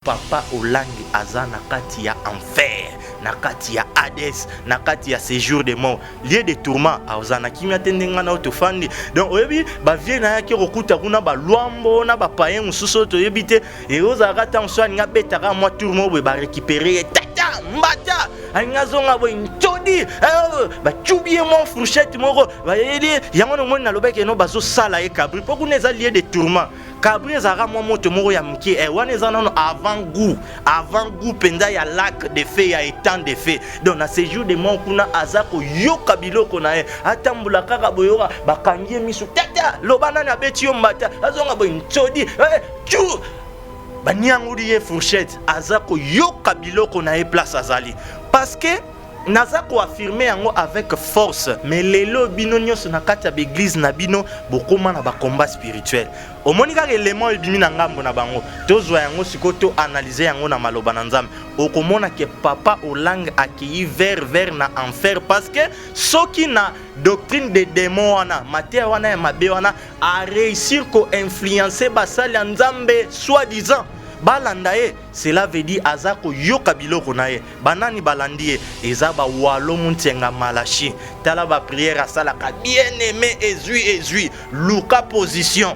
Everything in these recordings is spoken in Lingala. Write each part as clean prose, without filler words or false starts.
Papa Ölângÿ aza na kati ya enfer, na kati ya Hades, na kati ya séjour de mort, lieu de tourment azana kimia tendenga na otofandi. Donc oyebi ba vie na yaki rokuta kuna ba Luambo na ba payen mususu to yebite e ozaka tanso nga betaka mwa tourment bo ba récupérer tata mbata angazonga bo ntodi ba chubie mo fourchette moko ba yedi yango no mona lobeke no bazo sala e kabri poko neza lieu de tourment. Kabri ezaka mwa moto moko ya mkie wana eza nano avant goût penda ya lac de feu ya étang de feu. Donc na séjour de mort kuna azako yoka biloko na ye atambula kaka boyoka bakangie misu tata lobana na beti yo mbata azonga bo ntodi chu banyangudi ye fourchette azako yoka biloko na ye place azali parce que nazako affirmer yango avec force mais lelo bino nyonso na kati ya l'église na bino bokoma na ba combat spirituel omoni kaka élément ebimi na ngambo na bango tozwa yango sikoto analyser yango na maloba na Nzambe okomona ke papa Ölângÿ akei vers na enfer parce que soki na doctrine de démon wana matière wana ya mabe wana a réussir ko influencer basali ya Nzambe soi-disant balanda ye, cela veut dire azako yoka biloko na ye banani balandi ye eza ba Walo muntenga malachi tala ba prière asala ka bien aimé ezui luka position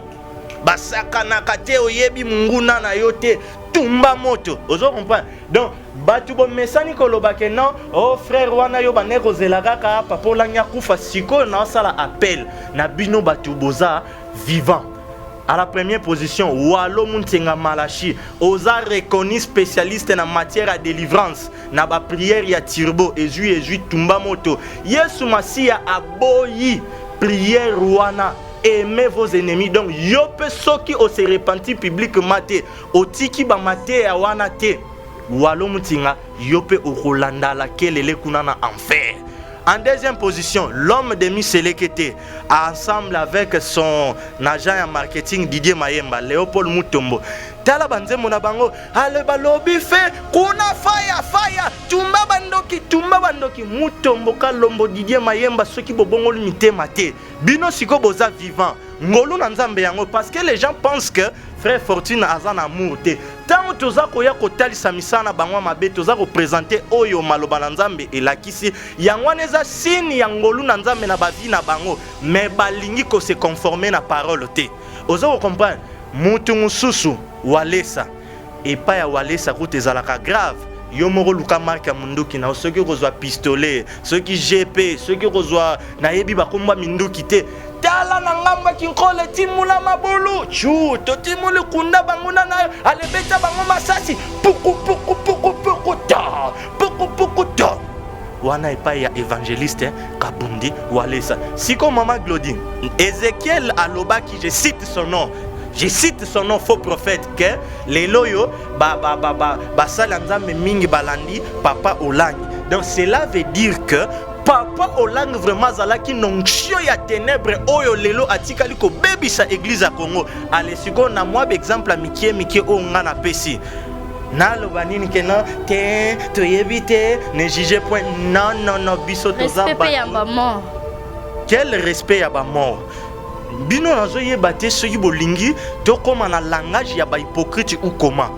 basaka na kate oyebi munguna na yote tumba moto ozo comprendre. Donc batu bo mesani ko lobake non oh frère wana yo baneko zelaka ka papa Ölângÿ akufa siko na sala appel na bino batu boza vivant. À la première position, Walo muntenga malachi, oza reconnu spécialiste en matière de délivrance, na ba prière ya turbo, ezui tumba moto. Yesu Masia aboyi prière wana, aimez vos ennemis. Donc yo pe soki o se repentir publiquement te, otiki ba mate ya wana te. Walo muntenga yo pe okolanda la kelele kuna na enfer. En deuxième position, l'homme de Miselekete, ensemble avec son agent en marketing Didier Mayemba, Léopold Mutombo. Tala banze mona bango, ale balobi fe, kuna fire, tumba bandoki, Mutombo kalombo Didier Mayemba, ceux qui bobongo limité mate. Bino siko boza vivant. Ngolu na Nzambe yango parce que les gens pensent que frère Faurtune azan amour te. Tant toza koya kotalisa misana bangwa mabe toza ko présenter oyo maloba na Nzambe et la Kisi yango neza sini ya ngolu na Nzambe na bavi na bango mais balingi ko se conformer na parole te. Oza ko comprendre mutu mususu Walesa et pas ya Walesa kote zalaka grave. Yo moko luka marque ya munduki na ceux qui kozwa pistolet, ceux qui GP, ceux qui kozwa na yebi bakomba minduki te. Tala na ngamba ki nkole timula mabulu chu to timule kunda banguna na alebeta bango masasi puku ta wana epai ya évangéliste Kabundi Walesa siko mama Glodine Ézéchiel alobaki je cite son nom faux prophète que les loyo basala Nzambe mingi balandi papa Ölângÿ. Donc cela veut dire que papa Ölângÿ vraiment zalaki nonction ya ténèbres oyo lelo atikali ko bebisa église ya Congo. Allez siko na moi exemple mikie o ngana pesi. Na lobanini ke non te to yebite ne juge point non biso toza ba. Respect ya ba mort. Quel respect ya ba mort? Bino nazo yebate soki bolingi to koma na langage ya ba hypocrite ou comment.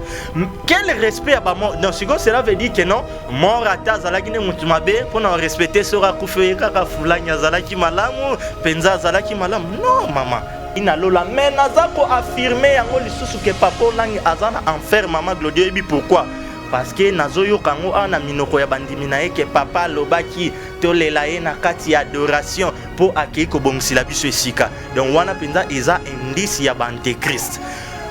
Quel respect à ba mort? Donc cela veut dire que non mort ata zalaki ne mutu mabe pour na respecter sera kufe kaka fulanya zalaki malamu penza zalaki malamu. Non maman inalola mais nazako affirmer yango lisusu que papa Ölângÿ azana enfer maman Glodie bi pourquoi? Parce que nazoyo kango ana minoko ya bandimi na ye ke papa lobaki to lela ye na kati ya adoration pour akei ko bongsila biso esika. Donc wana penza eza indice ya antéchrist.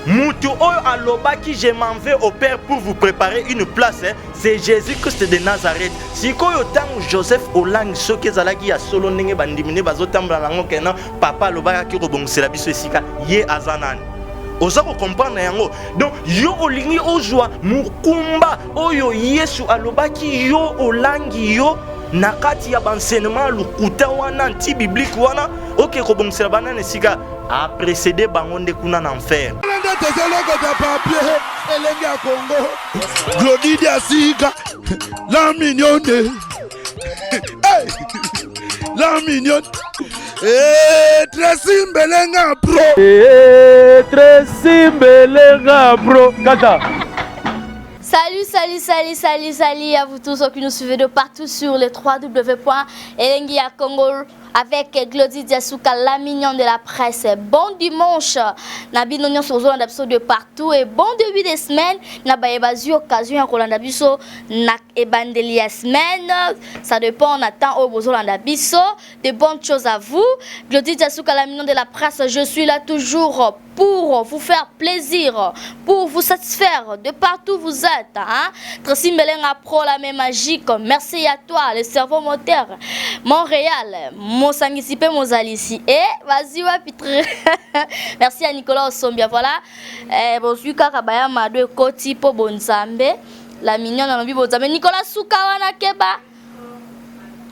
Mutu oyo alobaki je m'en vais au Père pour vous préparer une place, c'est Jésus-Christ de Nazareth. Sikoyo tango Joseph Ölângÿ soki ezalaki ya solo ndenge bandimi ne bazotambula nango kena papa lobaki ko bongsila biso esika ye azanani. Oza ko comprendre yango. Donc yo olingi ozwa mukumba oyo Yesu alobaki yo Ölângÿ yo na kati ya enseignement lukuta wana anti biblique wana OK ko bongsela banane sika a précédé bango nde kuna na enfer. Glodie dia sika la mignonne. Hey! La mignonne. Très simbelenga bro. Très simbelenga bro. Kata. Salut à vous tous qui nous suivez de partout sur les www.Ôlàngÿ avec Glody Diasuka, la mignonne de la presse. Bon dimanche, Nabi Nonyon Sozo de partout et bon début de semaine. Nabaye Bazi occasion à Rolanda Bisso, Nak Ebandelia semaine. Ça dépend, on attend au Bozolanda Bisso. De bonnes choses à vous. Glody Diasuka, la mignonne de la presse, je suis là toujours pour vous faire plaisir, pour vous satisfaire de partout vous êtes. Tracy Melenga Pro, la même magique. Merci à toi, le cerveau moteur. Montréal, Mosangisipe, Mozalici. Et vas-y, Pitre. Merci à Nicolas Osombia. Voilà. Bonjour, Kakabaya Mado Koti Po Bonzambe. La mignonne dans le Bonzambe. Nicolas Soukawana Keba.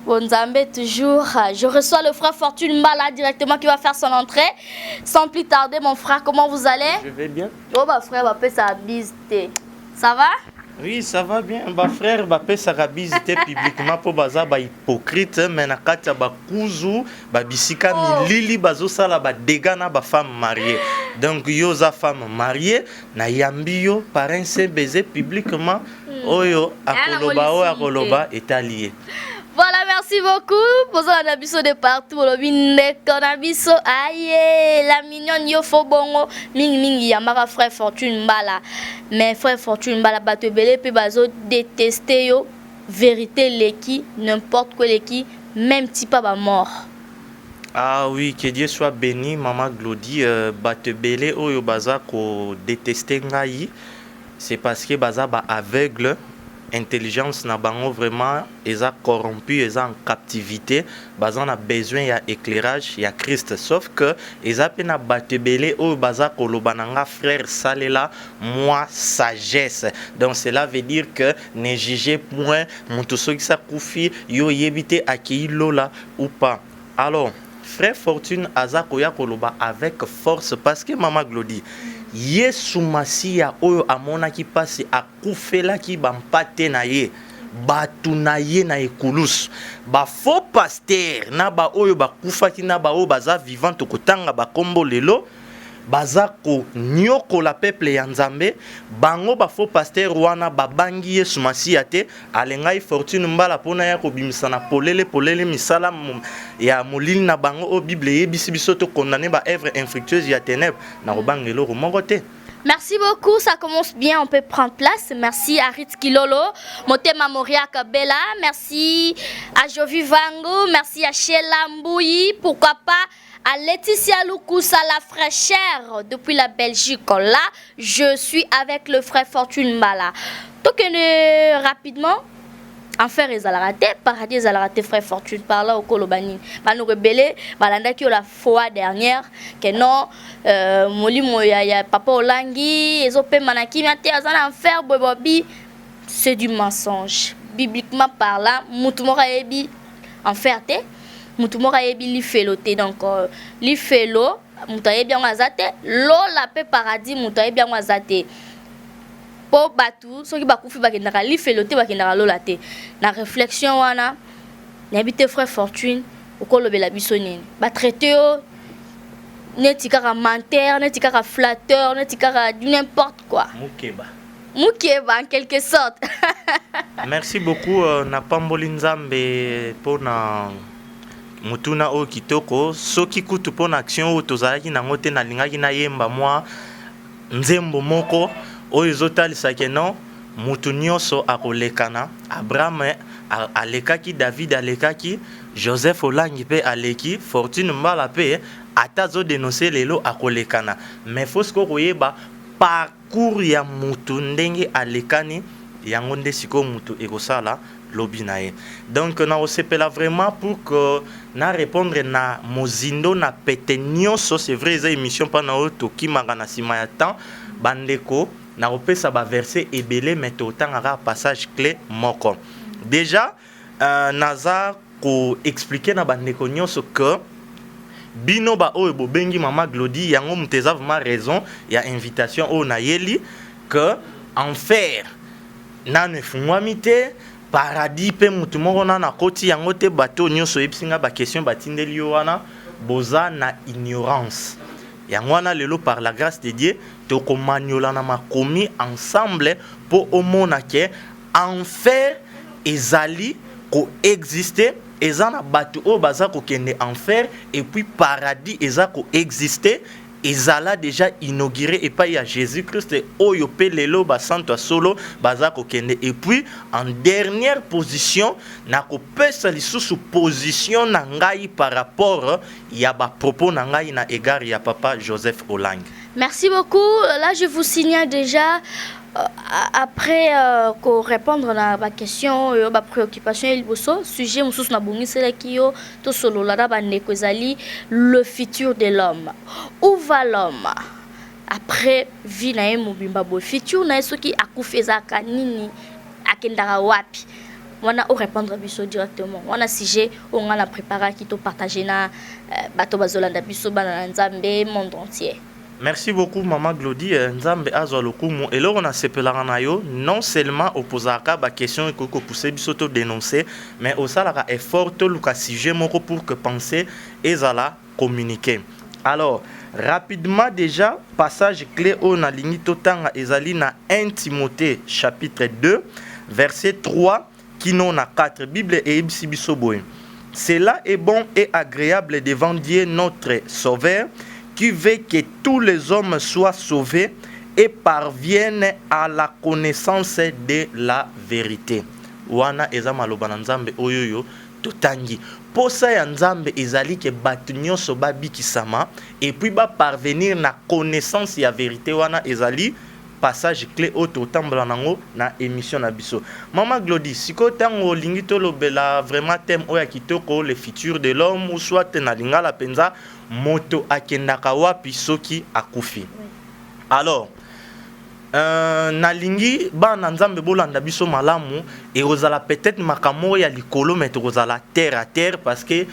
Bonzambe toujours. Je reçois le frère Faurtune Mbala directement qui va faire son entrée. Sans plus tarder, mon frère, comment vous allez? Je vais bien. Oh, bah frère, va faire sa bise. Ça va? Oui, ça va bien. Bah frère, va faire sa bise publiquement pour baza ba hypocrite, mais na katia ba kuzu, ba bisika milili bazo sala ba dégana ba femme mariée. Donc yo za femme mariée na yambio parrain se baiser publiquement. Oyo akoloba est allié. Voilà, merci beaucoup. Posons un abisso de partout. Le abisso. Aïe, la mignonne yo fo bongo. Ming yamara frère Faurtune Mbala. Mais frère Faurtune Mbala batte belé pe bazo détester yo. Vérité leki, n'importe quoi leki, même si pas ba mort. Ah oui, que Dieu soit béni, maman Glody. Batte belé oyo baza ko détester ngai. C'est parce que baza ba aveugle. Intelligence na bango vraiment ils a corrompu, ils a en captivité, bazan a besoin il y a éclairage, il y a Christ, sauf que ils a peine à batebele au baza kolobananga frère salela moi sagesse. Donc cela veut dire que ne jugez point mon tout ce qui ça koufi yo yebite accueillir lola ou pas. Alors frère Faurtune aza koya koloba avec force parce que maman Glody Yesu Masia oyo amona ki passe akufela ki bampate na ye batu na ye na ekulus ba faux pasteur na ba oyo bakufa ki na ba oyo baza vivant okotanga ba kombo lelo baza ko nyoko la peuple ya Nzambe bango ba faux pasteur wana babangi Yesu Masia te alengai Faurtune Mbala pona ya ko bimisa na polele misala ya molili na bango o Bible yebisi biso to condamner ba œuvre infructueuse ya ténèbres na robangelo romongo te. Merci beaucoup, ça commence bien, on peut prendre place. Merci à Ritski Lolo, Motema Moria Kabela, merci à Jovi Vango, merci à Sheila Mbouyi, pourquoi pas à Laetitia Lukusa, la fraîcheur depuis la Belgique. Là, je suis avec le frère Faurtune Mbala. Donc, rapidement, enfer les raté, paradis les raté, frère Faurtune par là au Kolobani. Bah nous rebelle, balanda qui la fois dernière que non, moli moya papa Ôlàngÿ, ezopé manaki mate azana enfer bobobi, c'est du mensonge. Bibliquement parlant, mutumora ebi enfer te. Mutumora ebi li feloté donc li felo mutaye bien azate, lo la paix paradis mutaye bien azate. Po batu so ki bakufi bakendaka li feloté bakendaka lola te na réflexion wana na habité frère Faurtune okolobela biso nini ba traité yo neti kaka menteur neti kaka flatteur neti kaka n'importe quoi mukeba en quelque sorte. Merci beaucoup na pamboli Nzambe pona mutuna o kitoko soki kutu pona action o tozalaki nango te nalingaki na yemba mwa nzembo moko oyo ezotalisaka non mutu nyonso akolekana. Abraham alekaki, David alekaki, Joseph Ôlàngÿ pe aleki, Faurtune Mbala pe ata azodenonse lelo akolekana. Mais faut siko koyeba parcours ya mutu ndenge alekani yango nde siko mutu ekosala lobi na ye. Donc na osepela vraiment pour que na répondre na mozindo na pete nyonso. C'est vrai eza émission pana oyo tokimaka na nsima ya temps bandeko na opesa ba verset ebele mais totangaka passage clé moko. Déjà naza ko expliquer na bandeko nyonso que bino ba oyo bobengi mama Glody yango muteza vraiment raison ya invitation oyo na yeli que enfer na ne fungwami te paradis pe mutu moko na koti yango te bato nyonso ebisinga ba question batindeli yo wana boza na ignorance Yangwana lelo par la grâce de Dieu toko maniola na makomi ensemble pour omona ke enfer ezali ko exister ezana batu o baza ko kende enfer et puis paradis eza ko exister ezala déjà inauguré et pas ya Jésus-Christ oyo pe lelo ba santo solo baza ko kende et puis en dernière position na ko pesa lisusu position na ngai par rapport ya ba propos na ngai na égard ya papa Joseph Ôlàngÿ. Merci beaucoup. Là, je vous signale déjà, après qu'on répondre à ma question, ma préoccupation, le sujet, le futur de l'homme. Où va l'homme? Après, vie na mobimba bo futur na ce qui a coupé zaka nini akendara wapi. On a répondre biso directement. On a sujet, on a préparé qui to partager na bato bazolanda biso bana nzambe monde entier. Merci beaucoup Maman Glody Nzambe azwa lokumu et là on a sepelaka na yo non seulement opposaka ba question ko pousser biso to dénoncer mais aussi la effort to luka sujet moko pour que penser ezala communiquer. Alors rapidement déjà passage clé on a lingi totanga ezali na 1 Timothée chapitre 2 verset 3 qui non na 4 Bible et ibisi biso boy. Cela est bon et agréable devant Dieu notre Sauveur qui veut que tous les hommes soient sauvés et parviennent à la connaissance de la vérité. Wana eza maloba na Nzambe oyoyo totangi. Posa ya Nzambe ezali ke batu nyonso babikisama et puis ba parvenir na connaissance ya vérité wana ezali passage clé auto tambola nango na émission na biso. Maman Glody, siko tango lingi to lobela vraiment thème oya kitoko le futur de l'homme ou soit na lingala penza moto akendaka wapi soki akufi. Alors na lingi ba na Nzambe bolanda biso malamu et ozala peut-être makamo ya likolo mais ozala terre à terre parce que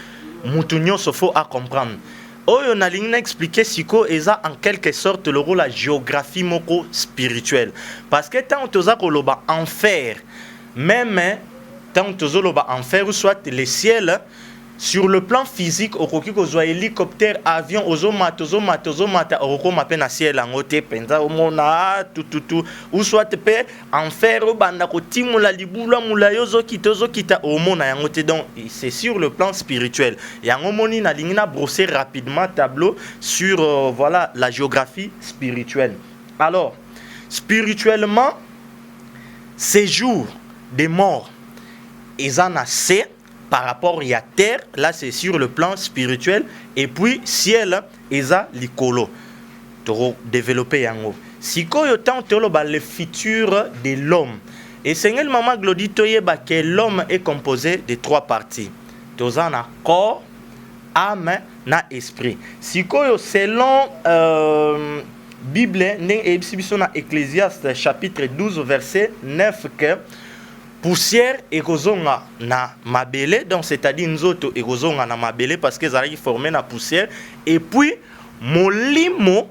mutu nyonso faut à comprendre. Oyo na lingi na expliquer siko eza en quelque sorte le rôle la géographie moko spirituelle parce que tant toza koloba enfer même tant tozo loba enfer ou soit le ciel sur le plan physique okoki kozwa hélicoptère avion ozomata oroko mape na ciel angote penza omona tout ou soit pe enfer obanda kotimula libula mulayo zokita omona yangote. Donc c'est sur le plan spirituel yango moni na lingi na brosser rapidement tableau sur voilà la géographie spirituelle. Alors spirituellement séjour des morts ezana C par rapport à terre, là c'est sur le plan spirituel, et puis ciel, eza likolo. Toro développer yango. Siko yo tant le futur de l'homme. Et Seigneur Maman Glody toyeba que l'homme est composé de 3 parties. Tozana corps, âme, na esprit. Siko yo selon Bible, nen ebisibiso na Ecclésiaste chapitre 12 verset 9 que poussière ekozonga na mabele, donc c'est-à-dire nzoto ekozonga na mabele parce que zalaki formé na poussière et puis molimo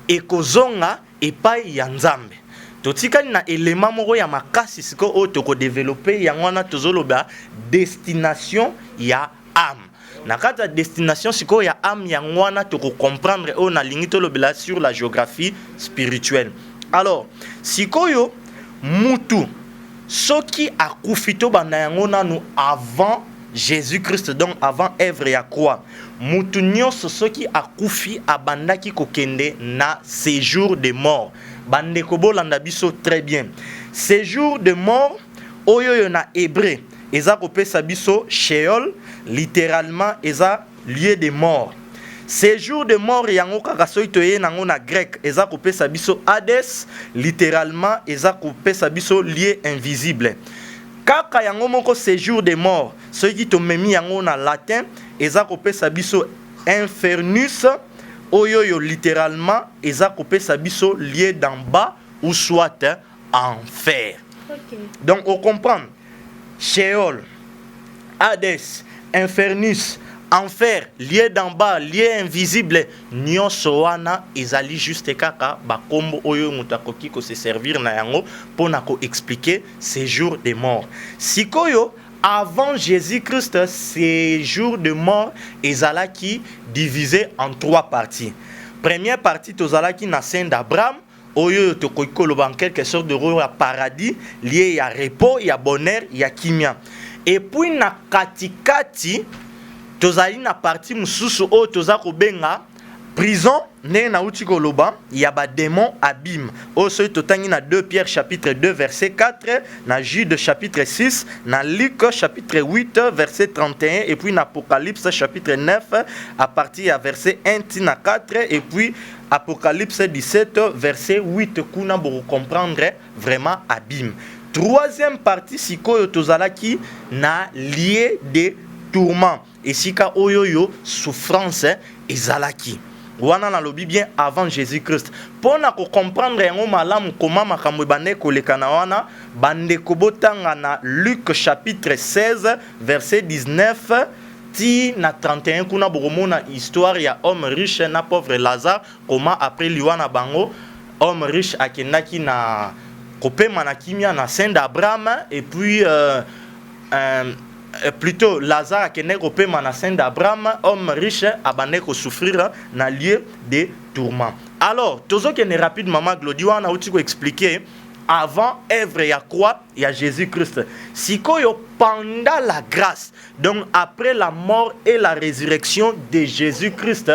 ekozonga epai ya Nzambe. Totikani na élément moko ya makasi siko o toko développer yango wana tozoloba destination ya âme. Na kata destination siko ya âme yango wana toko comprendre o na lingi tolobela sur la géographie spirituelle. Alors sikoyo mutu soki akufito banda yango nanu avant Jésus-Christ, donc avant œuvre ya croix. Mutu nyonso soki akufi abandaki kokende na séjour de mort. Bande kobolanda biso très bien. Séjour de mort oyo na hébreu eza kopesa biso Sheol, littéralement eza lieu de mort. Séjour de mort yango kaka soki toye nango na grec eza kopesa biso Hades, littéralement eza kopesa biso lieu invisible. Kaka yango moko séjour de mort soki tomemi yango na latin eza kopesa biso infernus oyo littéralement eza kopesa biso lieu d'en bas ou soit enfer. Okay. Donc on comprend Sheol, Hades, infernus, enfer, lieu d'en bas, lieu invisible, nyonso wana ezali juste kaka bakombo oyo mutakoki ko se servir na yango pona ko expliquer séjour des morts. Sikoyo avant Jésus-Christ, séjour de mort ezalaki divisé en 3 parties. Première partie tozalaki na scène d'Abraham oyo tokoki koloba en quelque sorte de roi paradis lié ya repos, ya bonheur, ya kimia. Et puis na katikati tozali na partie mususu oyo toza kobenga prison ne na uti koloba ya ba démon abîme. Oyo soki totangi na 2 Pierre chapitre 2 verset 4, na Jude chapitre 6, na Luc chapitre 8 verset 31 et puis na Apocalypse chapitre 9 à partir à verset 1 na 4 et puis Apocalypse 17 verset 8 kuna pour comprendre vraiment abîme. Troisième partie sikoyo tozalaki na lié de tourment et sika oyoyo souffrance ezalaki wana na lobi bien avant Jésus-Christ pona ko comprendre yango malamu koma makambo bande koleka na wana bande kobotanga na Luc chapitre 16 verset 19 ti na 31 kuna boromona histoire ya homme riche na pauvre Lazare comment après Liwa na bango homme riche akendaki na kopema na kimia na scène d'Abraham et puis plutôt Lazare akende kopema na scène d'Abraham homme riche abandé ko souffrir na lieu de tourment. Alors tozo kene rapide maman Glody wana uti ko expliquer avant œuvre ya croix ya Jésus-Christ sikoyo pendant la grâce donc après la mort et la résurrection de Jésus-Christ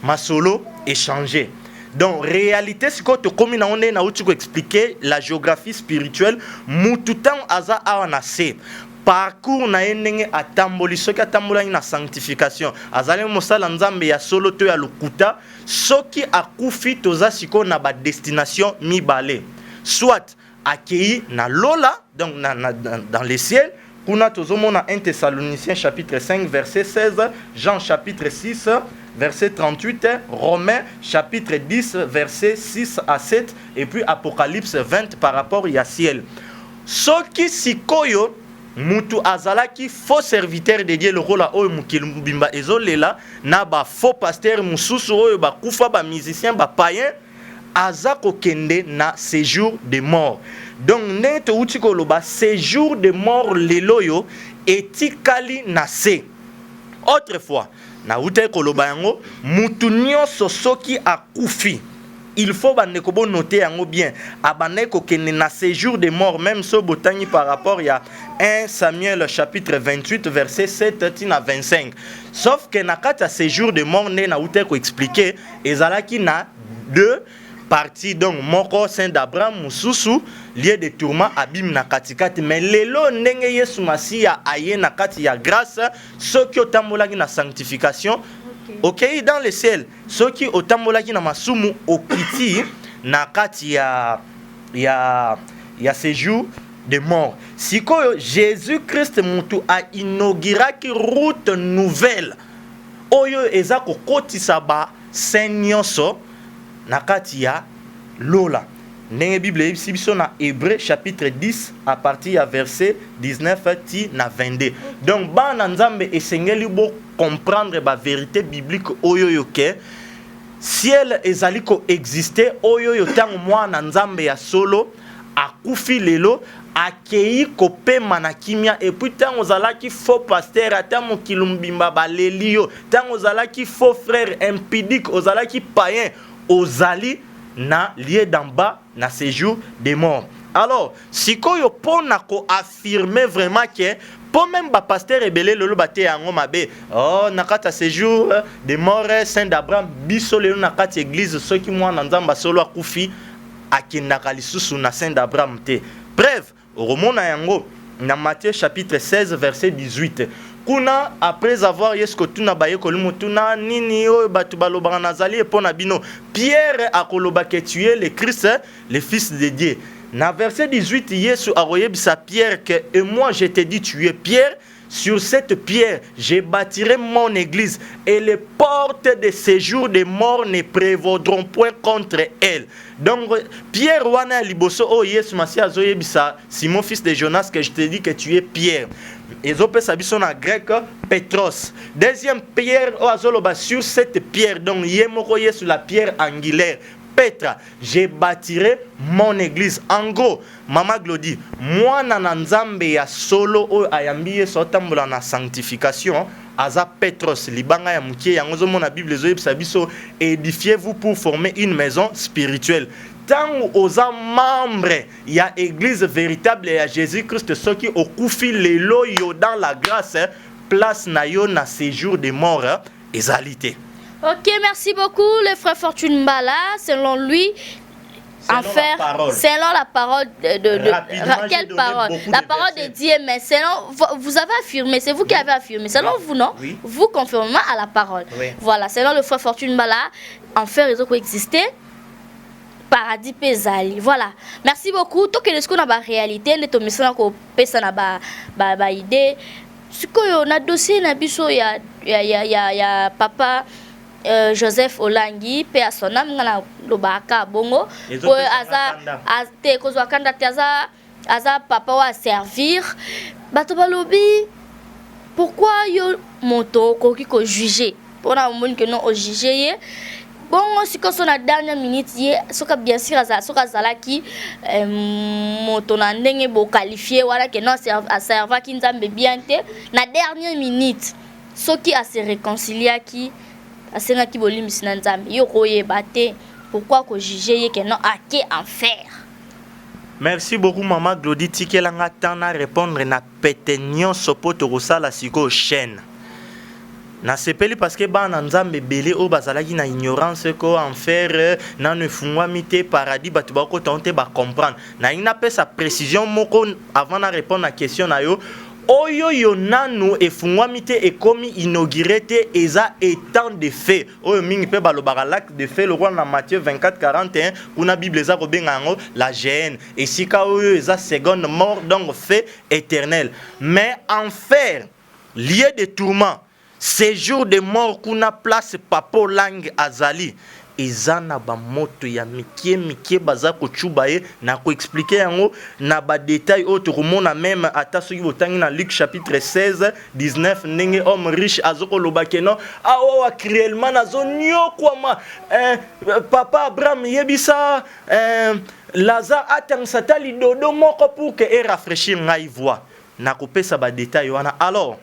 masolo est changé. Donc réalité c'est que comme on est na uti ko expliquer la géographie spirituelle mututan aza awanase parcours na endenge atamboli soki atambolaki na sanctification azali mosala nzambe ya solo to ya lokuta soki akufi toza siko na ba destination mibale soit accueilli na lola donc dans les ciels kuna tozomona 1 Thessaloniciens chapitre 5 verset 16 Jean chapitre 6 verset 38 Romains chapitre 10 verset 6 à 7 et puis Apocalypse 20 par rapport au ciel soki sikoyo mutu azalaki faux serviteur de Dieu le rôle oyo mukili mubimba ezolela na ba faux pasteur mususu oyo ba kufa ba musicien ba païen azako kende na séjour de mort donc neto uti koloba séjour de mort leloyo etikali na se autrefois na uti koloba yango mutu nyonso soki akufi il faut bandeko bo noter yango bien abane ko kende na séjour de mort même so botangi par rapport à 1 Samuel chapitre 28 verset 7 tina 25 sauf que na kata séjour de mort ne na uté ko expliquer ezalaki na deux parties donc moko saint d'Abraham mususu lié de tourment abim na katikati mais lelo ndenge Yesu Masiya aye na kati ya grâce soki otambolaki na sanctification ok dans le ciel soki otambolaki na masumu okiti na kati ya séjour de mort sikoyo Jésus-Christ mutu a inauguraki route nouvelle oyo eza kokotisa ba senyonso na kati ya lola ndenge Bible ebisi biso na Hébreu chapitre 10 à partir ya verset 19 ti na 22 donc bana nzambe esengeli bo comprendre ba vérité biblique oyo yoke ciel ezali ko exister oyo yo tango mwana nzambe ya solo akufi lelo akei kopema na kimia et puis tango zalaki faux pasteur ata mokili mbimba baleli yo tango zalaki faux frère impudique ozalaki païen ozali na lieu d'en bas na séjour des morts. Alors sikoyo pona ko affirmer vraiment que pour même ba pasteur ebele lolo bate yango mabe oh nakata séjour des morts saint d'Abraham biso lelo nakati église soki mwana nzamba solo akufi akendaka lisusu na saint d'Abraham te bref romona yango na Matthieu chapitre 16 verset 18 kuna après avoir yesko tuna baye kolumu tuna nini oyo batu balobaka nazali epona bino Pierre akoloba que tu es le Christ le fils de Dieu na verset 18 Yesu aroyebisa Pierre que et moi je te dis tu es Pierre sur cette pierre je bâtirai mon église et les portes de séjour des morts ne prévaudront point contre elle. Donc Pierre wana liboso o Yesu Masiya azoyebisa Simon fils de Jonas que je te dis que tu es Pierre. Ezope sabiso na grec Petros. Deuxième pierre o azoloba sur cette pierre donc yemoko Yesu la pierre angulaire. Petra, je bâtirai mon église. En gros, Mama Glody, moi na nzambe ya solo o ayambiye sotambola na sanctification, aza Petros libanga ya mukie yango zo mona Bible zo yebisa biso, édifiez-vous pour former une maison spirituelle. Tant aux membres, il y a église véritable et à Jésus-Christ, ceux qui okufi lelo yo dans la grâce, place na yo na séjour des morts, ezalité. Ok, merci beaucoup, le frère Faurtune Mbala. Selon lui, selon la parole de quelle parole? La parole de Dieu, mais selon vous avez affirmé, c'est vous qui avez affirmé. Selon vous, non? Oui. Vous conformément à la parole. Oui. Voilà, selon le frère Faurtune Mbala, enfer ils ont existé. Paradis pesali. Voilà. Merci beaucoup. Tout que ce qu'on a la réalité, les tomisana ko pesa na ba idée. Ce qu'on a dossier na biso ya papa Joseph Ôlàngÿ pe asona ngana lobaka bongo ko aza kozwa kanda aza papa wa servir bato balobi pourquoi yo moto ko ki ko juger pour na monde que non o juger. Bon, si on a dernière minute, soka bien sûr soka zalaki motona ndenge bo qualifié wala que non a serva ki nzambe bien te na dernière minute soki a se réconcilier ki a senga ki bolimisi na nzambe yo koyeba te pourquoi ko juger que non a ke enfer. Merci beaucoup Maman Glody tikelanga tana répondre na pétenyon sopoto rosala siko chaîne. Na sepeli parce que ba nzambe belé o bazalaki na ignorance ko enfer na ne fungwa mité paradis batu ba ko tenter ba comprendre na ina pe sa précision moko avant na répondre à question na yo oyo yo nanu e fungwa mité e komi inauguré te eza étant de fait oyo mingi pe balobaka l'acte de fait le roi na Matthieu 24:41 kuna Bible eza ko benga ngo la gêne et sika oyo eza seconde mort donc fait éternel mais enfer lieu de tourment séjour de mort kuna place papa Ôlàngÿ azali ezana ba moto ya mikie baza ko chubaye na ko expliquer yango na ba détail autre komona même ata soki botangi na Luc chapitre 16:19 ndenge homme riche azoko lobake no awa cruellement azonyo kwama papa Abraham yebisa Lazare atangisa tali dodo moko pour que e rafraîchir ngai voix na ko pesa ba détail wana alors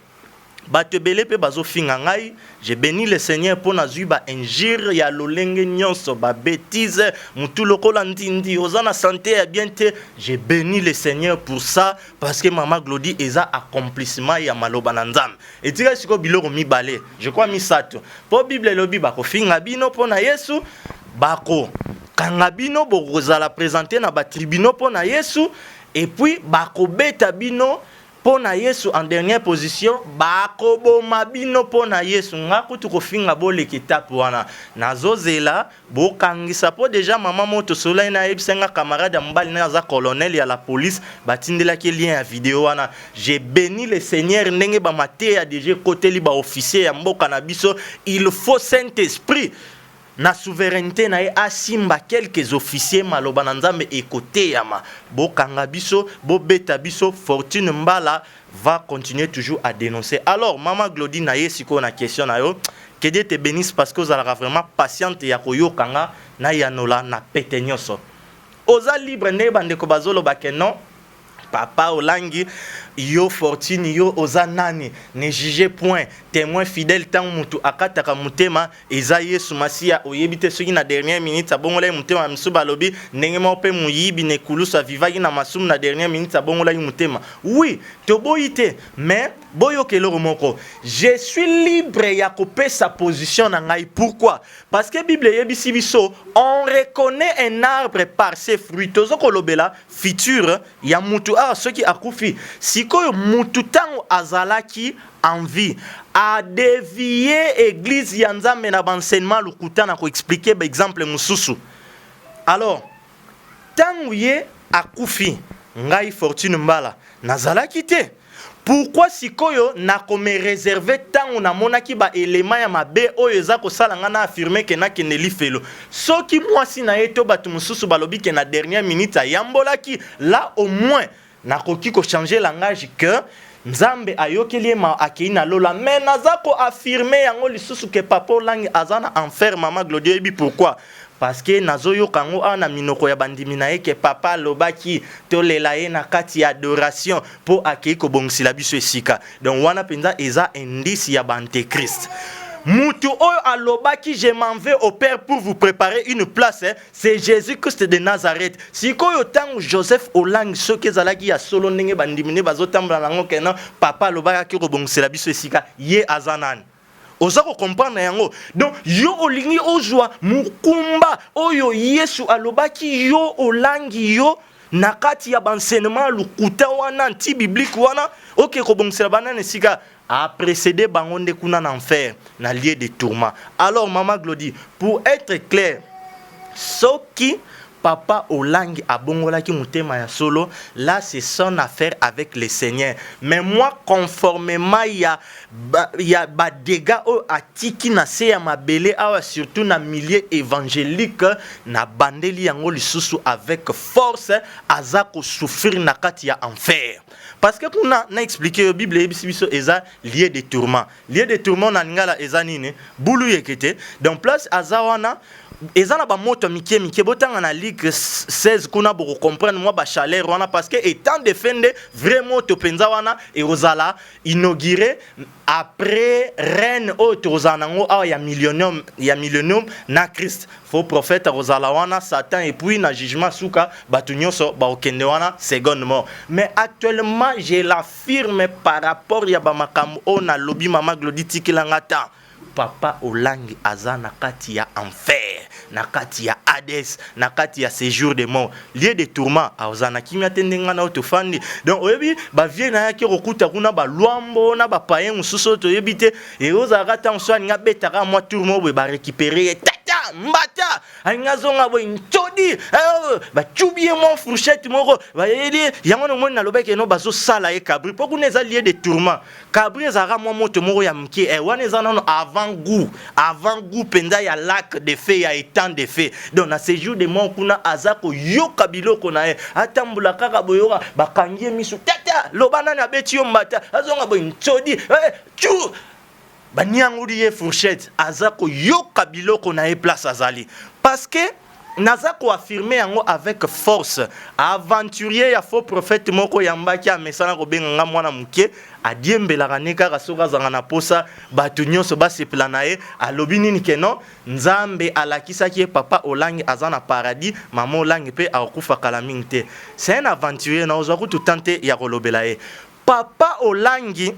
Batebele pe bazo finga ngai, je bénis le Seigneur pour nazui ba injure ya lolenge nyonso ba bêtise mutu lokola ndindi ozana santé ya bien te, je bénis le Seigneur pour ça parce que Mama Glody eza accomplissement ya maloba na nzambe. Et tira siko biloko mibale, je crois misato. Po Bible lobi bako finga bino pona Yesu, bako kanga bino bokozala présenter na ba tribunaux pona Yesu et puis bako beta bino pona Yesu en dernière position bakobo mabino pona Yesu ngakutu kofinga boleki tape wana nazozela bokangisa po déjà maman moto soleil na ebsenga camarade ya mbali na za colonel ya la police batindela ki lien ya vidéo wana j'ai béni le Seigneur ndenge ba maté ya déjà côté li ba officier ya mboka na biso il faut Saint-Esprit na souveraineté na a Simba quelques officiers maloba na nzambe ekote yama bokanga biso bobeta biso Faurtune Mbala va continuer toujours à dénoncer. Alors Mama Glody na yesiko na question na yo que Dieu te bénisse parce que vous allez vraiment patiente ya koyokanga na yanola na petenyoso oza libre ne bande ko bazolo bakeno papa Ôlàngÿ yo Faurtune yo oza nani ne jugez point témoin fidèle tant mutu akataka mutema eza Yesu Masia oyebite soki na dernière minute abongola mutema misuba lobi ndenge mo pe muyibi ne kulusa vivaki na masumu na dernière minute abongola mutema oui to boyite mais boyo keloro moko je suis libre ya kopesa sa position na ngai pourquoi parce que Bible yebisi biso on reconnaît un arbre par ses fruits tozo kolobela futur ya mutu a ceux qui akufi sikoyo mutu tango azalaki en vie a dévié église ya nzambe na enseignement lukuta na ko expliquer ba exemple mususu alors tango ye akufi ngai Faurtune Mbala nazalaki te pourquoi sikoyo na ko me réserver tango na monaki ba élément ya mabe oyo eza ko sala nga na affirmer que na keneli felo soki mwasi na yeto batu mususu balobi ke na dernière minute ayambolaki là au moins na koki ko changer langage que nzambe ayokeli ma akina lola mais naza ko affirmer yango lisusu que papa Ôlàngÿ azana enfer Mama Glody ebi pourquoi parce que nazoyoka ngo ana minoko ya bandimi na ye ke papa lobaki tolela ye na kati ya adoration po akei kobongisela biso esika. Donc wana penza eza indice ya bantéchrist. Mutu oyo alobaki je m'en vais au Père pour vous préparer une place, c'est Jésus-Christ de Nazareth. Sikoyo tango Joseph Ôlàngÿ soki ezalaki ya solo ndenge bandimine bazotambola nango kena papa lobaki kobongisela biso esika ye azanani. Oza ko comprendre yango. Donc yo olingi ozwa mukumba oyo Yesu alobaki yo Ôlàngÿ yo na kati ya enseignement lukuta wana anti biblique wana OK kobongisela banane esika a précédé bangonde kuna en enfer na lieu de tourment. Alors maman Glody, pour être clair, ce qui papa Ôlàngÿ abongolaki mutema ya solo, là c'est son affaire avec le Seigneur. Mais moi conformément ya ba dégâts o atiki na se ya mabele awa surtout na milieu évangélique na bandeli yango lisusu avec force azako souffrir na kati ya enfer. Parce que kuna na expliqué la Bible ebiso eza lieu de tourment. Lieu de tourment na ngala eza nini? Bulu yekete. Donc place azawana ezana ba moto mike botanga na ligue 16 kuna boko comprendre moi ba chaleur wana parce que étant défendre vraiment to penza wana et ozala inauguré après reine otozanango a ya millennium na Christ faux prophète ozala wana Satan et puis na jugement suka batu nyonso ba okende wana seconde mort. Mais actuellement je l'affirme par rapport ya ba makambo o na lobby mama Glody tikilangata papa Ôlàngÿ aza na kati ya enfer, na kati ya Hades, na kati ya séjour de mort, lieu de tourment azana kimia tendenga na otofandi. Donc oyebi ba vie na yaki rokuta kuna ba Luambo na ba payen mususu to yebite e ozaka tanso nga betaka moi tourment bo ba récupérer tata mbata angazonga bo ntodi ba chubie mon fourchette moko ba yeli yango no moni na lobeke no bazo sala e kabri poko neza lieu de tourment kabri ezaka moi moto moko ya mki e wana ezana no avant goût penda ya lac de feu ya étang de feu. Donc na séjour de mort kuna azako yoka biloko na e atambula kaka boyoka bakangie misu tata lobana na beti yo mbata azonga bo ntodi chu baniangudi ye fourchette azako yoka biloko na e place azali parce que nazako affirmer yango avec force aventurier ya faux prophète moko yambaki amesana ko benga mwana muke adiembelaka ne kaka soka zanga na posa batu nyonso basepela na ye alobi nini keno nzambe alakisaki papa Ôlàngÿ aza na paradis mama Ôlàngÿ pe akufa kala mingi te. C'est un aventurier na ozwa kutu tante ya kolobela ye papa Ôlàngÿ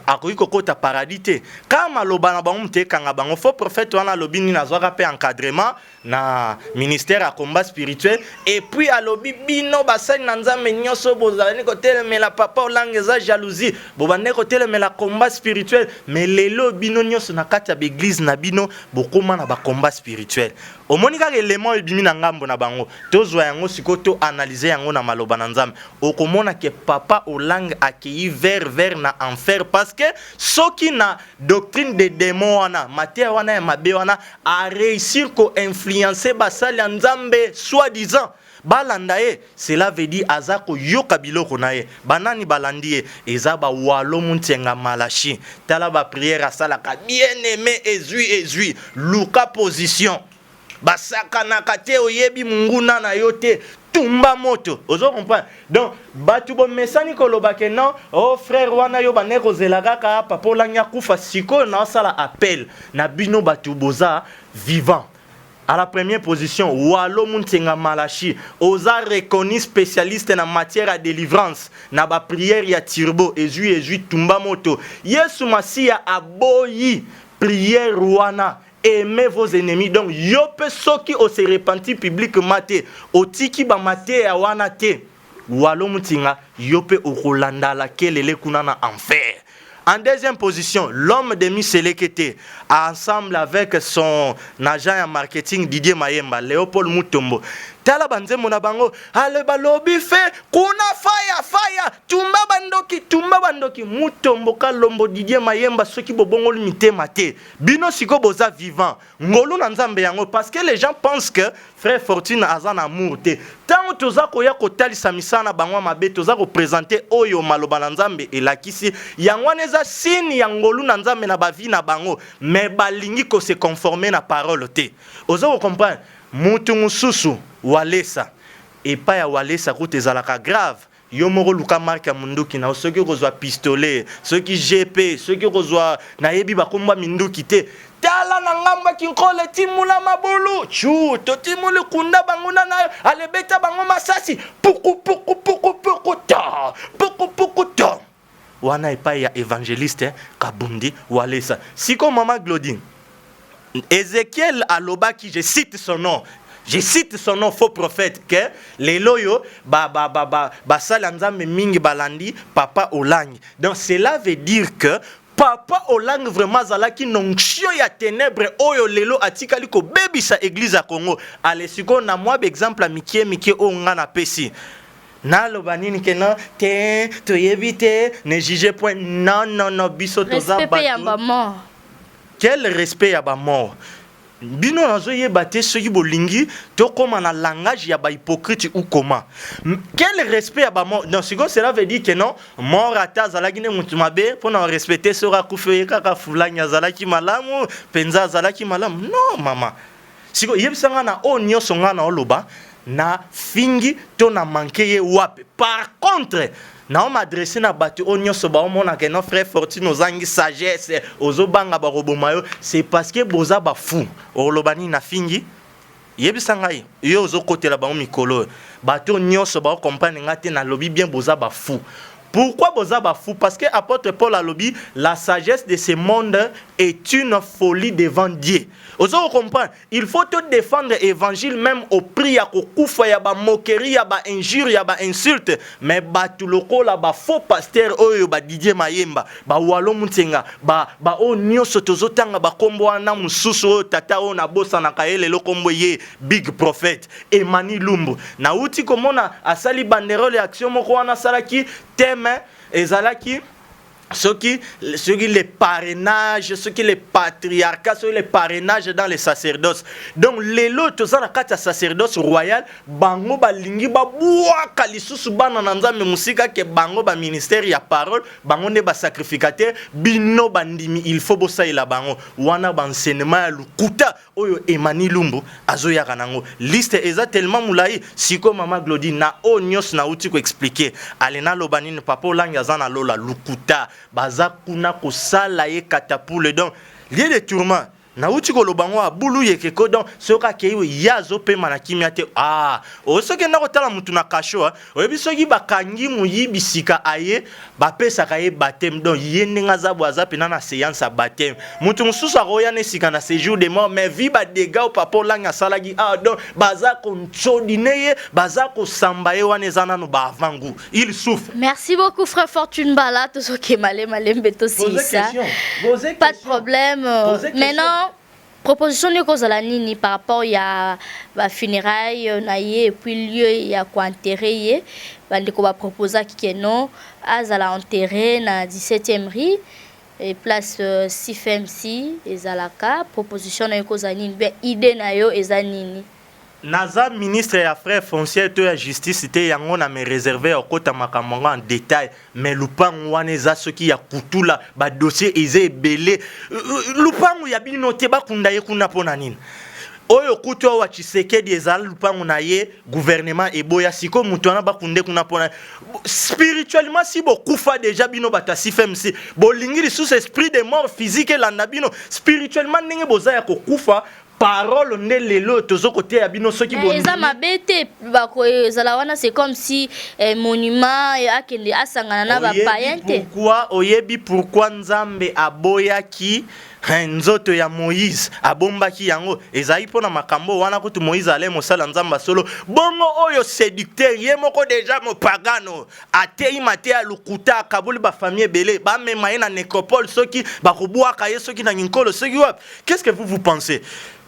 akoki kokota paradis te kama loba na bango mte kanga bango faux prophète wana lobi ni nazwaka pe encadrement na ministère à combat spirituel et puis alobi bino basali na nzambe nyonso bozalani kotelemela papa Ôlàngÿ eza jalousie bobande kotelemela combat spirituel mais lelo bino nyonso na kati ya église na bino bokoma na ba combat spirituel omoni kaka élément ebimi na ngambo na bango tozwa yango siko to analyser yango na maloba na nzambe okomona ke papa Ôlàngÿ akei vers na enfer parce que soki na doctrine de démon wana matière wana ya mabe wana a réussir ko influencer basali ya nzambe soi-disant balanda ye cela veut dire azako yoka biloko na ye banani balandi ye eza ba Walo muntenga malachi tala ba prière asalaka bien aimé ezui luka position basakana kate oyebi munguna na yote tumba moto ozo comprendre. Donc batu bo mesani koloba ke non oh frère wana yo baneko zelaka ka papa Ôlàngÿ kufa siko na sala appel na bino batu boza vivant. À la première position, Walo muntenga malachi, oza reconnu spécialiste en matière de délivrance, na ba prière ya turbo, ezui tumba moto. Yesu Masia aboyi prière wana. Aimez vos ennemis. Donc, yope soki o se repentir publiquement te, o tiki ba mate ya wana te. Walo mutinga yope o kolanda la kelele kuna na enfer. En deuxième position, l'homme de Miselekete, ensemble avec son agent en marketing Didier Mayemba, Léopold Mutombo. Tala banze mona bango, ale balobi fe, kuna fire, tumba bandoki, Mutombo kalombo Didier Mayemba, ceux qui bobongo limité mate. Bino siko boza vivant, ngolu na nzambe yango, parce que les gens pensent que frère Faurtune azan amour te. Tant toza koya kotalisa misana bango mabe, toza ko présenter oyo maloba na nzambe et la Kisi, yango neza sini yangolu na nzambe na bavi na bango, mais balingi ko se conformer na parole te. Ozo comprendre. mutu mususu Walesa et pas ya Walesa kote zalaka grave. Yo moko luka marque munduki na ceux qui reçoit pistolet, ceux qui GP, ceux qui reçoit na yebi ba komba minduki te. Tala na ngamba kinkole timula mabulu. Chu to timule kunda banguna na alebeta bango masasi. Puku ta. Puku ta. Wana epa ya évangéliste Kabundi Walesa. Siko mama Glodine. Ézéchiel alobaki, je cite son nom. Je cite son nom, faux prophète, que les loyo, salanzambe mingi balandi, papa Ôlàngÿ. Donc cela veut dire que papa Ôlàngÿ vraiment zalaki nonction ya ténèbres oyo lelo atikali ko bebi sa église à Congo. Allez, siko na moi exemple à mikie o ngana pesi. Na lobanini ke non, te, to yebite, ne juge point, non, biso toza respect ya ba mort. Quel respect ya ba mort? Bino nazo yebate soki bolingi to koma na langage ya ba hypocrite ou comment. Quel respect ya ba mort? Donc cela veut dire que non, mort ata zalaki ne mutu mabe pour na respecter sera kufe kaka fulanya zalaki malamu, penza zalaki malamu. Non mama. Siko yebisanga na onyo songa na oloba na fingi to na manke ye wape. Par contre, na m'adresser na batu onyo soba omona ke no frère Faurtune ozangi sagesse ozobanga ba robomayo, c'est parce que boza ba fou olobani na fingi yebisanga yo ozokotela ba mikolo batu nyonso ba comprendre ngate na lobi bien boza ba fou. Pourquoi boza ba fou? Parce que apôtre Paul a lobby, la sagesse de ce monde est une folie devant Dieu. Vous comprenez? Il faut te défendre l'évangile même au prix ya kokufa ya ba moquerie ya ba injure ya ba insulte, mais ba tout loko la ba faux pasteur oyo ba Didier Mayemba ba Walo Mutenga ba o nyoso tozotanga ba kombo na mususu tata o na bosa na kaele lo kombo ye big prophet Emani Lumbu na uti komona asali banderole action moko wana salaki thème ezalaki ceux qui les parrainages, ceux qui les patriarcats, ceux qui les parrainages dans les sacerdoces. Donc les lots tous na kati sacerdoce royal bango balingi ba bua kalisusu bana nzambe musika ke bango ba ministère ya parole bango ne ba sacrificateur bino bandimi il faut bosa ila bango wana ba enseignement ya lukuta oyo Emani Lumbu azoya kanango liste eza tellement mulai siko mama Glody na onyos na uti ko expliquer alena lobanine papa Ôlàngÿ azana lola lukuta baza kuna kosala ye katapule donc lieu de tourment na uti ko lobango abulu yekeko donc soka keyo yazo pe manakimia te osoke na kotala mutu na kasho oyebi soki bakangi muyibi sika aye bapesa kaye baptême donc yende ngaza boaza pena na séance à baptême mutu mususu akoya ne sika na séjour de mort mais vi ba dégâts au papa Ôlàngÿ asalaki donc baza konchodine baza ko sambaye wana ezana no ba avangu il souffre. Merci beaucoup frère Faurtune Bala to soke malembe to ça. Pas de problème. Maintenant proposition ni kozala nini par rapport ya ba funérailles naie et puis lieu ya ko enterrer bandeko ba proposa kikeno azala enterré na 17e rue et place 6FMC ezalaka proposition na kozala nini ben idée na yo ezanini. Naza ministre ya frère foncier to ya justice te yango na me réservé okota makambo en détail mais lupangu wana eza soki ya kutula ba dossier eza ebele lupangu ya bino te bakunda ye kuna pona nini oyo kutu wa Tshisekedi ezala lupangu na ye gouvernement eboya siko mutu wana bakunde kuna pona spirituellement si bokufa déjà bino batasi FMC bolingi lisusu esprit de mort physique landa bino spirituellement ndenge boza ya kokufa parole ne lelo tozo côté ya bino soki bon eza mabete bako ezala wana c'est comme si monument akende asangana na ba païente. Pourquoi oyebi pourquoi nzambe aboyaki nzoto ya Moïse abombaki yango ezai pona makambo wana kutu Moïse ale mosala nzamba solo bongo oyo séducteur ye moko déjà mo pagano atei mate ya lukuta kabuli ba famille belé ba mema na nécropole soki bakobwaka ye soki na nyinkolo soki wap. Qu'est-ce que vous pensez?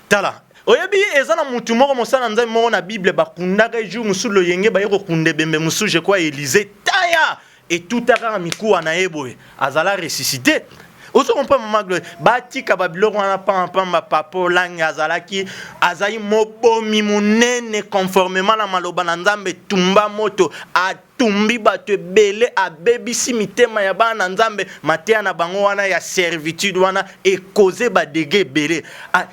Tala oyebi ezana mutu moko mosala nzambe moko na Bible bakundaka jour musulo yenge ba yeko kunde bembe musu je crois Élysée taya et tout aka mikuwa na eboye azala ressuscité. Oso comprend maman Gloire batika babilo wana pamba papa Ôlàngÿ azalaki azai mobomi munene conformément na maloba na nzambe tumba moto tumbi bato ebele abebisi mitema ya bana nzambe mateya na bango wana ya servitude wana ekoze badege ebele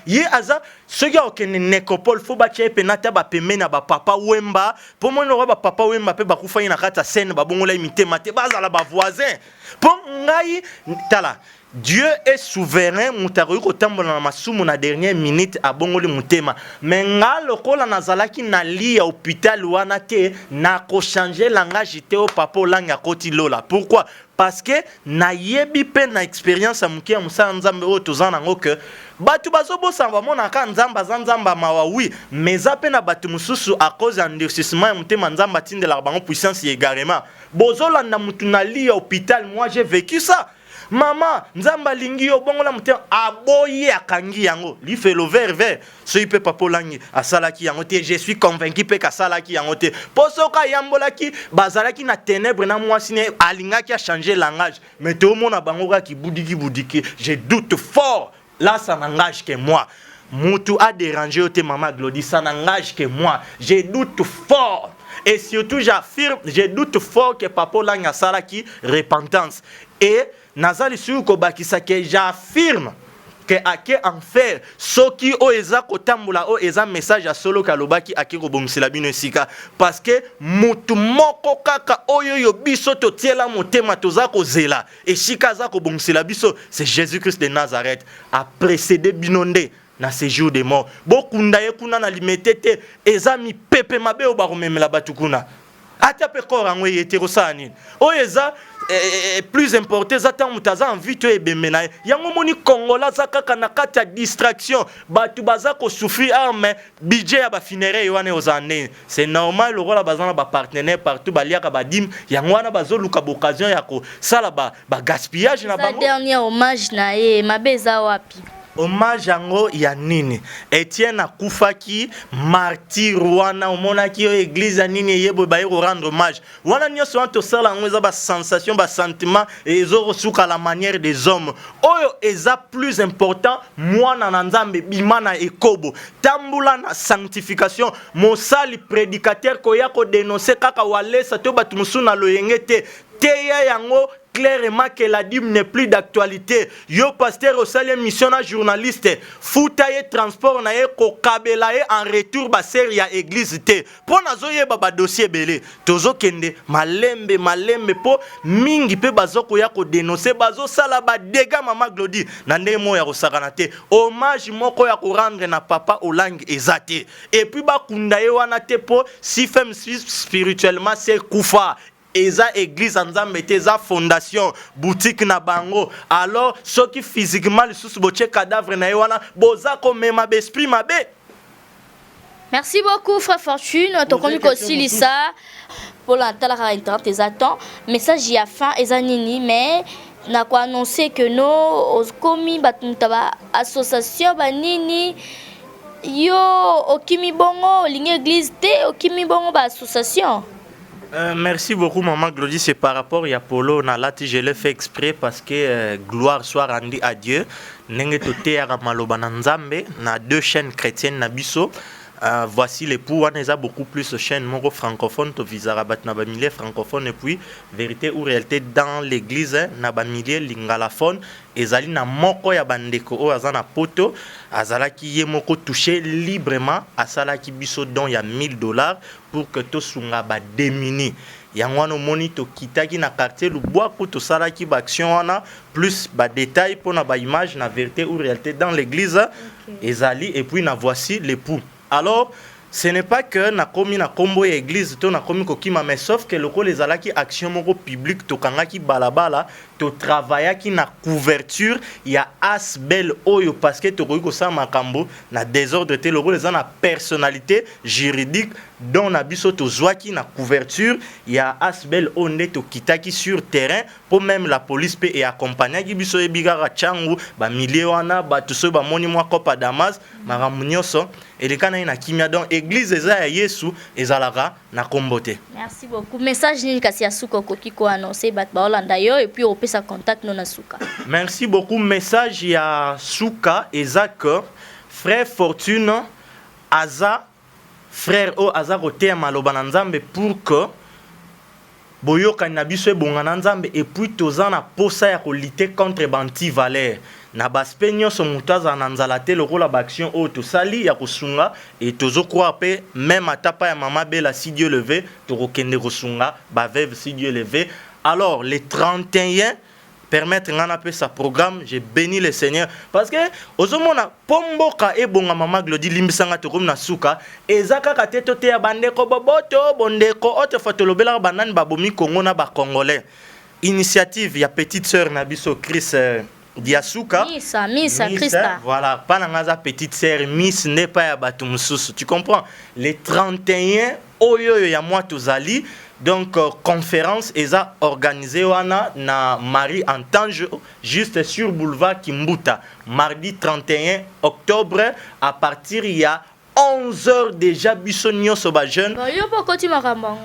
ye aza soki akokende necropole fo batia pe nata bapembe na bapapa Wemba mpo monoko bapapa Wemba mpe bakufa ye na kati ya scène babongola ye mitema te bazala bavoisin mpo ngai tala Dieu est souverain, mutakoyi kotambola na masumu na dernière minute abongoli mutema. Mais nga lokola nazalaki na lia hôpital wana te na ko changer langage te o papa Ölàngÿ akoti lola. Pourquoi? Parce que na yebi pe na expérience ya mukia musa nzambe o tozana ngo que batu bazobosa bamona ka nzamba nzamba mawa oui mais zape na batu mususu à cause ya endurcissement ya mutema nzamba tindela bango puissance également. Bozolanda mutu na lia hôpital, moi j'ai vécu ça. Maman, nzamba lingi yo bongola mutema aboye akangi yango. Li fait le vert. So ipe papa Ölàngÿ asalaki yango te. Je suis convaincu pe ka salaki yango te. Posoka yambolaki bazalaki na ténèbres na mwasi ne alingaki a changer langage. Mais tout le monde a bangoka ki boudiki. Je doute fort. Là ça n'engage que moi. Moutou a dérangé au te maman Glody, ça n'engage que moi. Je doute fort. Et surtout j'affirme, je doute fort que papa Ölàngÿ asalaki repentance. Et nazali suko bakisa que j'affirme que ake enfer soki o eza kotambola o eza message a solo kalobaki ake kobongisela bino esika parce que mutu moko kaka oyo yo biso totiela motema toza kozela esika za kobongisela biso c'est Jésus-Christ de Nazareth a précédé binonde na séjour des morts bokunda ye kuna na limetete eza mi pepe mabe o bakomemela batu kuna ata pe korango yetero sani o eza plus important zata mutaza envie to ebemena yango moni kongola zakaka na kati ya distraction batu baza ko souffrir mais budget ya ba funérailles wana ozane c'est normal le rôle bazana ba partenaire partout baliaka badim yango wana bazoluka occasion ya ko sala ba gaspillage na bango dernier hommage na ye mabeza wapi hommage yango ya nini Etienne akufaki martyr wana omonaki yo église ya nini yebo ba ko rendre hommage wana nyoso wan tosala yango eza ba sensation ba sentiment ezokosuka la manière des hommes oyo eza plus important mwana na nzambe bima na ekobo tambula na sanctification mosali prédicateur koya ko dénoncer kaka Walesa to batu musu na loyenge te teya yango clairement que la dîme n'est plus d'actualité. Yo pasteur au salut mission na journaliste. Futa ye transport na ye ko kabela ye en retour ba série ya église te. Po nazo ye baba dossier belé. Tozo kende malembe po mingi pe bazoko ya ko dénoncer bazo sala ba dégâts mama Glody. Na ndemo ya ko sakana te. Hommage moko ya ko rendre na papa Ölàngÿ ezate. Et puis ba kunda ye wana te po si femme spirituellement c'est kufa. Eza église nzambe te eza fondation boutique na bango alors ceux qui physiquement sous boche cadavre na wana boza ko mema esprit mabe. Merci beaucoup frère Faurtune to komi ko silisa pour l'entendre à internet exactement message ya fin eza nini mais na ko annoncer que no komi batutaba association banini yo okimi bongo lingi église te okimi bongo ba association. Merci beaucoup maman Glody, c'est par rapport à Polo Nalati, je l'ai fait exprès parce que gloire soit rendue à Dieu. Nenge tote ya maloba na nzambe na deux chaînes chrétiennes na biso. Voici les pour on a beaucoup plus de chaînes moko francophone to vizarabat na ba milieu francophone et puis vérité ou réalité dans l'église na ba milieu lingalaphone ezali na moko ya bandeko o azana poto azalaki ye moko toucher librement asalaki biso don ya $1000 pour que to sunga ba démuni yango wana moni to kitaki na quartier Luboa ko to salaki ba action wana plus ba détail pour na ba image na vérité ou réalité dans l'église ezali et puis na voici les pour. Alors, ce n'est pas que na komi na kombo ya église to na komi kokima mais sauf que loko les alaki action moko public to kangaki balabala to travaillaki na couverture ya asbel oyo parce que to ko sa makambo na désordre te loko les na personnalité juridique dont na biso to zwaki na couverture ya asbel onde to kitaki sur terrain pour même la police pe et accompagner ki biso e bigara changu ba milieu wana ba to so ba moni mwa kopa damas maramunyoso et les kana na kimia donc église eza ya Yesu ezalaka na kombote. Merci beaucoup. Message ni kasi ya suka koki ko annoncer bat ba Olanda yo et puis opesa contact no na suka. Merci beaucoup. Message ya suka ezaka frère Faurtune aza frère o aza kote maloba na nzambe pour que boyoka na biso ebongana nzambe et puis toza na posa ya lutter contre banti valeur na baspect nyonso moto aza na nzala te lokola baaction oyo tosali ya kosunga et tozokroire mpe même atapa ya mama bela si Dieu le veut tokokende kosunga baveve si Dieu le veut. Alors les 31 permettre ngana pe sa programme, j'ai béni le Seigneur parce que ozomona pomboka ebonga mama Glody limbisanga to comme na suka ezaka kateto te ya bandeko boboto bondeko ote fotolobela banani babomi Congo na ba congolais. Initiative ya petite sœur Nabiso Chris Diasuka. Miss Christa. Voilà, pas na petite sœur Miss n'est pas ya batu mususu. Tu comprends? Les 31 oyo ya moi tozali. Donc, conférence est organisée na Marie Antange, juste sur boulevard Kimbuta, mardi 31 octobre, à partir il y a 11h déjà, Bissonio Soba jeune.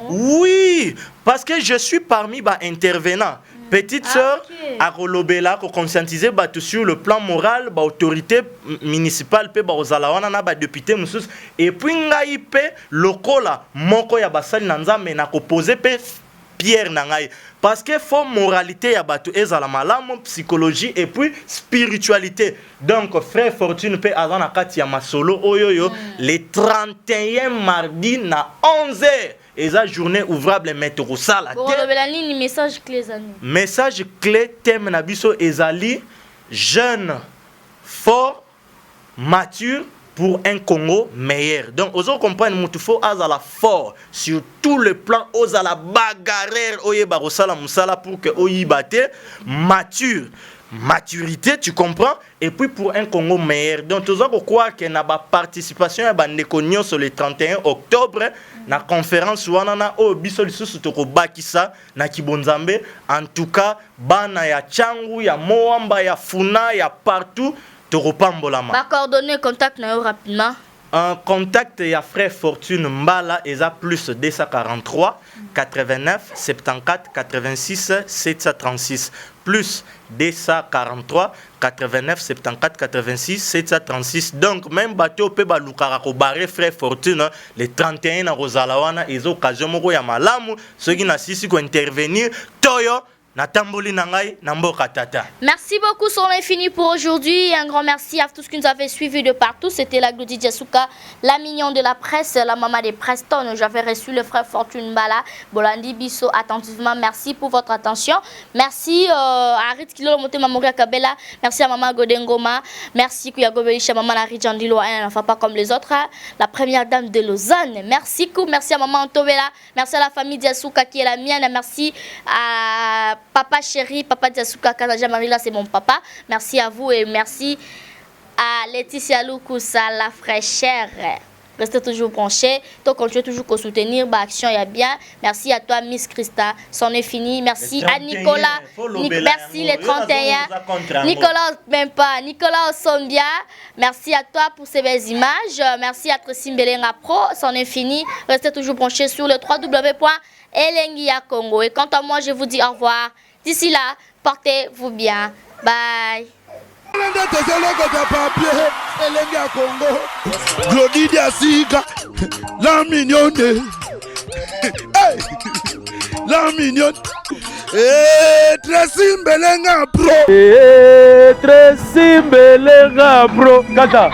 Oui, parce que je suis parmi les intervenants. Petite sœur, à Rolobela, pour conscientiser sur le plan moral, autorité municipale, député, et puis lokola, moko ya basali nanza, mais na poser pierre nangai. Parce que faut moralité ya batu ezala malamu, psychologie et puis spiritualité. Donc frère Faurtune pe azana kati ya masolo oyoyo les 31 mardi na 11h. Et ça journée ouvrable Maître Rosala. Message clé message clé thème nabiso ezali jeune fort mature pour un Congo meilleur. Donc aux autres comprendre mutufo azala fort sur tout le plan ozala bagarre oye barosala musala pour que oyibate mature. Maturité, tu comprends? Et puis pour un Congo meilleur. Donc, tu dois croire qu'il y a une participation à Bandekognon sur le 31 octobre, na conférence où on a au bisol sous Bakisa, na Kibonzambe. En tout cas, Bana ya Changu, ya Moamba, ya Funa, ya partout, tu repambolama. Va coordonner contact rapidement. En contact, il y a frère Faurtune Mbala, et ça plus 243 89 74 86 736 plus 243 89 74 86 736. Donc même bateau peut balukara ko barrer frère Faurtune les 31 na Rosalawana et occasion moko ya malamu ceux qui n'assistent ko intervenir toyo. Merci beaucoup, son infini pour aujourd'hui. Un grand merci à tous qui nous avaient suivis de partout. C'était la Glody Diasuka, la mignonne de la presse, la maman des Preston. J'avais reçu le frère Faurtune Mbala, Bolandi Bisso, attentivement. Merci pour votre attention. Merci à Rit Kilo Mote Mamoria Kabela. Merci à maman Godengoma. Merci Kuyagobelisha, maman Aridjan Liwa, elle n'en fait pas comme les autres. La première dame de Lausanne. Merci à maman Antovela. Merci à la famille Diasuka qui est la mienne. Merci à papa chéri, papa Diasuka Kanaja Marila, c'est mon papa. Merci à vous et merci à Laetitia Lukusa, la fraîcheur. Restez toujours branchés. Donc, continuez toujours à soutenir. Action, il y a bien. Merci à toi, Miss Christa. C'en est fini. Merci à Nicolas. Merci les 31. Nicolas, même pas. Nicolas Osombia. Merci à toi pour ces belles images. Merci à Simba Pro. C'en est fini. Restez toujours branchés sur le www.Ôlàngÿ Congo. Et quant à moi, je vous dis au revoir. D'ici là, portez-vous bien. Bye. Glody Diasuka, la mignonne, hey, la mignonne, très Simba Ölângÿ pro, très Simba Ölângÿ pro, Kata.